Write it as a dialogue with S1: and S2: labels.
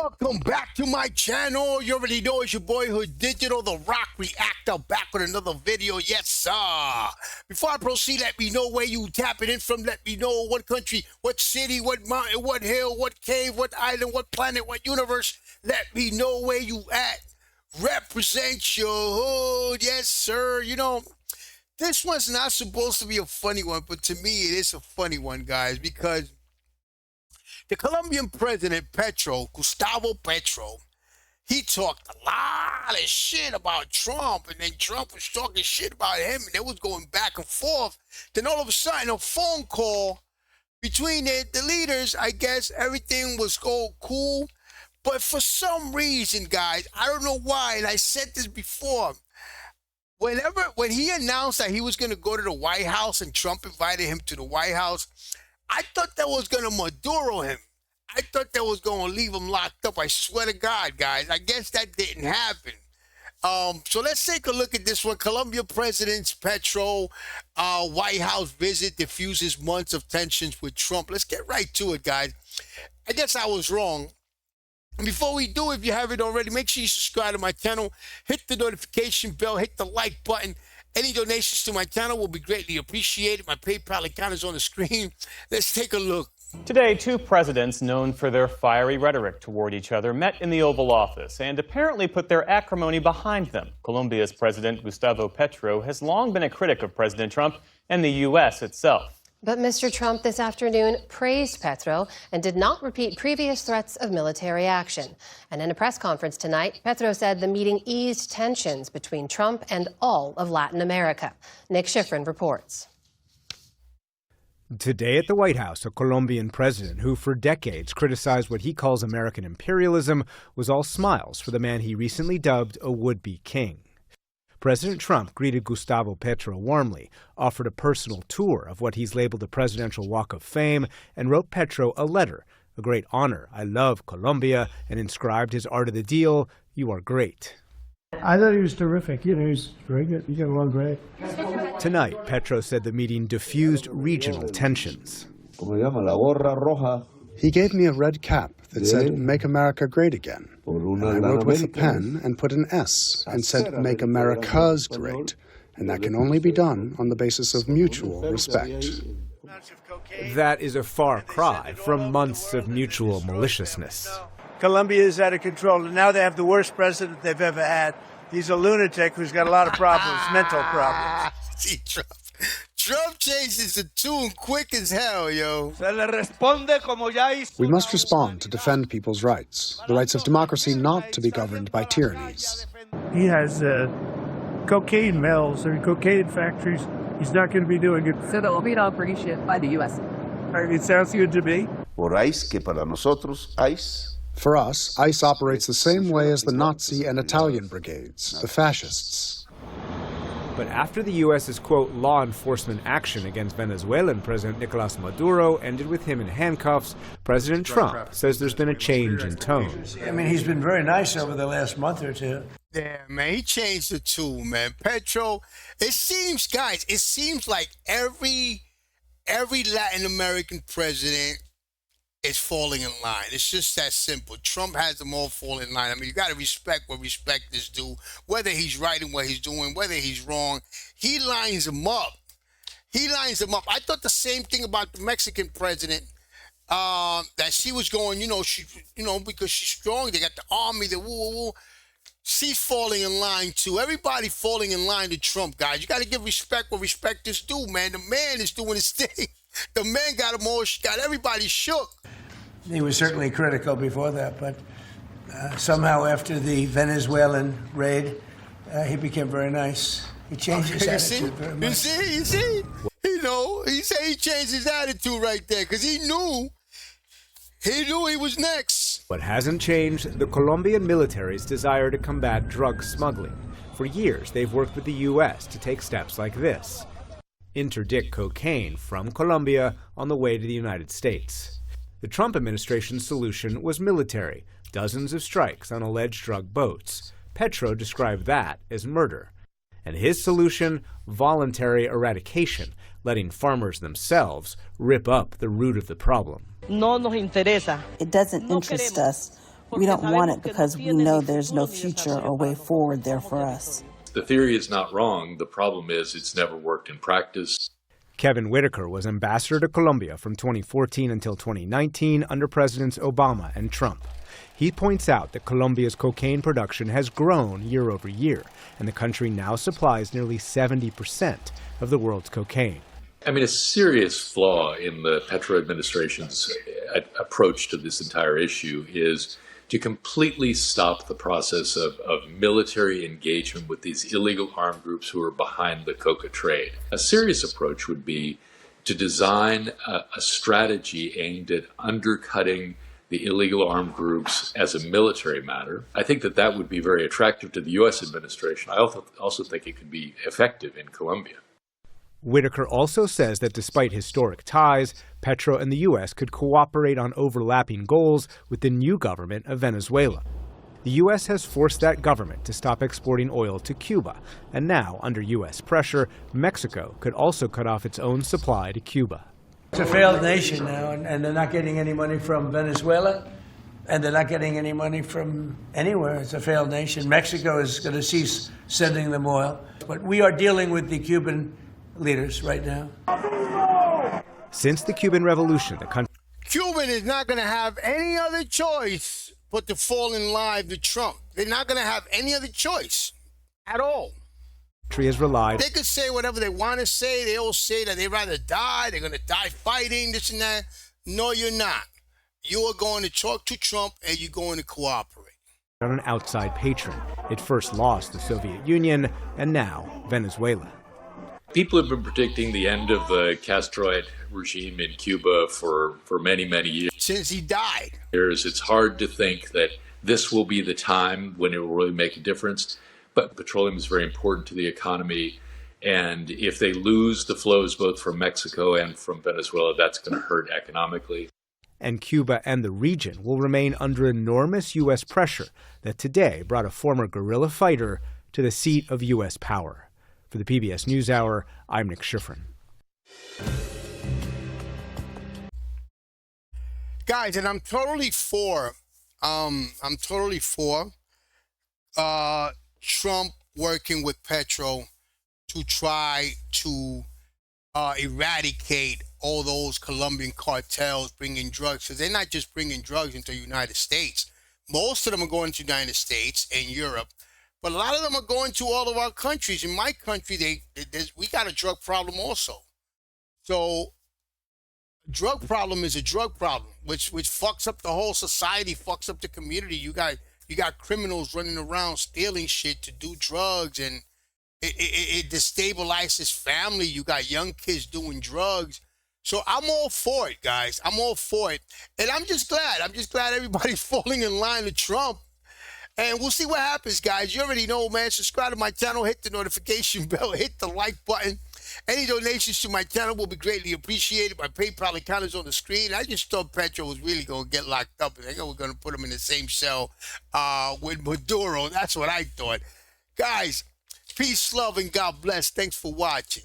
S1: Welcome back to my channel. You already know it's your boyhood Digital, the Rock Reactor, back with another video. Yes, sir. Before I proceed, let me know where you tapping in from. Let me know what country, what city, what mountain, what hill, what cave, what island, what planet, what universe. Let me know where you at. Represent your hood. Yes, sir. You know, this one's not supposed to be a funny one, but to me, it is a funny one, guys, because the Colombian president, Gustavo Petro, he talked a lot of shit about Trump, and then Trump was talking shit about him, and they was going back and forth. Then all of a sudden, a phone call between the leaders, I guess everything was cool. But for some reason, guys, I don't know why, and I said this before, when he announced that he was going to go to the White House and Trump invited him to the White House, I thought that was going to Maduro him. I thought that was going to leave him locked up. I swear to God, guys. I guess that didn't happen. So let's take a look at this one. Colombian President Petro, White House visit diffuses months of tensions with Trump. Let's get right to it, guys. I guess I was wrong. And before we do, if you haven't already, make sure you subscribe to my channel. Hit the notification bell. Hit the like button. Any donations to my channel will be greatly appreciated. My PayPal account is on the screen. Let's take a look.
S2: Today, two presidents known for their fiery rhetoric toward each other met in the Oval Office and apparently put their acrimony behind them. Colombia's President Gustavo Petro has long been a critic of President Trump and the U.S. itself.
S3: But Mr. Trump this afternoon praised Petro and did not repeat previous threats of military action. And in a press conference tonight, Petro said the meeting eased tensions between Trump and all of Latin America. Nick Schifrin reports.
S4: Today at the White House, a Colombian president who for decades criticized what he calls American imperialism was all smiles for the man he recently dubbed a would-be king. President Trump greeted Gustavo Petro warmly, offered a personal tour of what he's labeled the Presidential Walk of Fame, and wrote Petro a letter, a great honor, I love Colombia, and inscribed his art of the deal, you are great.
S5: I thought he was terrific. You know, he's very good. You get along great.
S4: Tonight, Petro said the meeting diffused regional tensions.
S6: He gave me a red cap that said, Make America Great Again. And I wrote with a pen and put an S and said, Make America's Great. And that can only be done on the basis of mutual respect.
S4: That is a far cry from months of mutual maliciousness.
S5: Colombia is out of control, and now they have the worst president they've ever had. He's a lunatic who's got a lot of problems, mental problems.
S1: See, Trump changes the tune quick as hell, yo.
S6: We must respond to defend people's rights, the rights of democracy not to be governed by tyrannies.
S5: He has cocaine mills or cocaine factories. He's not going to be doing it.
S7: So there will be an operation by the U.S.
S5: It sounds good to me.
S6: For us, ICE operates the same way as the Nazi and Italian brigades, the fascists.
S4: But after the U.S.'s, quote, law enforcement action against Venezuelan President Nicolas Maduro ended with him in handcuffs, President Trump says there's been a change in tone.
S5: I mean, he's been very nice over the last month or two.
S1: Yeah, man, he changed the tune, man. Petro, it seems, guys, it seems like every Latin American president is falling in line. It's just that simple. Trump has them all fall in line. I mean, you got to respect what respect is due, whether he's right in what he's doing, whether he's wrong. He lines them up. He lines them up. I thought the same thing about the Mexican president, that she was going, because she's strong. They got the army, the woo. She's falling in line too. Everybody falling in line to Trump, guys. You got to give respect where respect is due, man. The man is doing his thing. The man got them all, got everybody shook.
S5: He was certainly critical before that, but somehow after the Venezuelan raid, he became very nice. He changed his attitude very much.
S1: You see? He said he changed his attitude right there because he knew he was next.
S4: What hasn't changed, the Colombian military's desire to combat drug smuggling. For years, they've worked with the U.S. to take steps like this. Interdict cocaine from Colombia on the way to the United States. The Trump administration's solution was military, dozens of strikes on alleged drug boats. Petro described that as murder. And his solution, voluntary eradication, letting farmers themselves rip up the root of the problem.
S8: It doesn't interest us We don't want it because we know there's no future or way forward there for us.
S9: The theory is not wrong. The problem is it's never worked in practice.
S4: Kevin Whitaker was ambassador to Colombia from 2014 until 2019 under Presidents Obama and Trump. He points out that Colombia's cocaine production has grown year over year, and the country now supplies nearly 70% of the world's cocaine.
S9: I mean, a serious flaw in the Petro administration's approach to this entire issue is to completely stop the process of military engagement with these illegal armed groups who are behind the coca trade. A serious approach would be to design a strategy aimed at undercutting the illegal armed groups as a military matter. I think that would be very attractive to the U.S. administration. I also think it could be effective in Colombia.
S4: Whitaker also says that despite historic ties, Petro and the U.S. could cooperate on overlapping goals with the new government of Venezuela. The U.S. has forced that government to stop exporting oil to Cuba, and now, under U.S. pressure, Mexico could also cut off its own supply to Cuba.
S5: It's a failed nation now, and they're not getting any money from Venezuela, and they're not getting any money from anywhere. It's a failed nation. Mexico is going to cease sending them oil. But we are dealing with the Cuban leaders right now.
S4: Since the Cuban Revolution, the country...
S1: Cuban is not going to have any other choice but to fall in line with Trump. They're not going to have any other choice at all.
S4: Has relied.
S1: They could say whatever they want to say. They all say that they'd rather die. They're going to die fighting, this and that. No, you're not. You are going to talk to Trump and you're going to cooperate.
S4: On an outside patron. It first lost the Soviet Union and now Venezuela.
S9: People have been predicting the end of the Castroid regime in Cuba for many, many years.
S1: Since he died.
S9: It's hard to think that this will be the time when it will really make a difference. But petroleum is very important to the economy. And if they lose the flows both from Mexico and from Venezuela, that's going to hurt economically.
S4: And Cuba and the region will remain under enormous U.S. pressure that today brought a former guerrilla fighter to the seat of U.S. power. For the PBS NewsHour, I'm Nick Schifrin.
S1: Guys, and I'm totally for Trump working with Petro to try to eradicate all those Colombian cartels bringing drugs, because they're not just bringing drugs into the United States. Most of them are going to the United States and Europe, but a lot of them are going to all of our countries. In my country, we got a drug problem also. So drug problem is a drug problem, which fucks up the whole society, fucks up the community. You got criminals running around stealing shit to do drugs, and it destabilizes family. You got young kids doing drugs. So I'm all for it, guys. I'm all for it. And I'm just glad everybody's falling in line with Trump. And we'll see what happens, guys. You already know, man. Subscribe to my channel, hit the notification bell, hit the like button. Any donations to my channel will be greatly appreciated. My PayPal account is on the screen. I just thought Petro was really going to get locked up. I think we're going to put him in the same cell with Maduro. That's what I thought. Guys, peace, love, and God bless. Thanks for watching.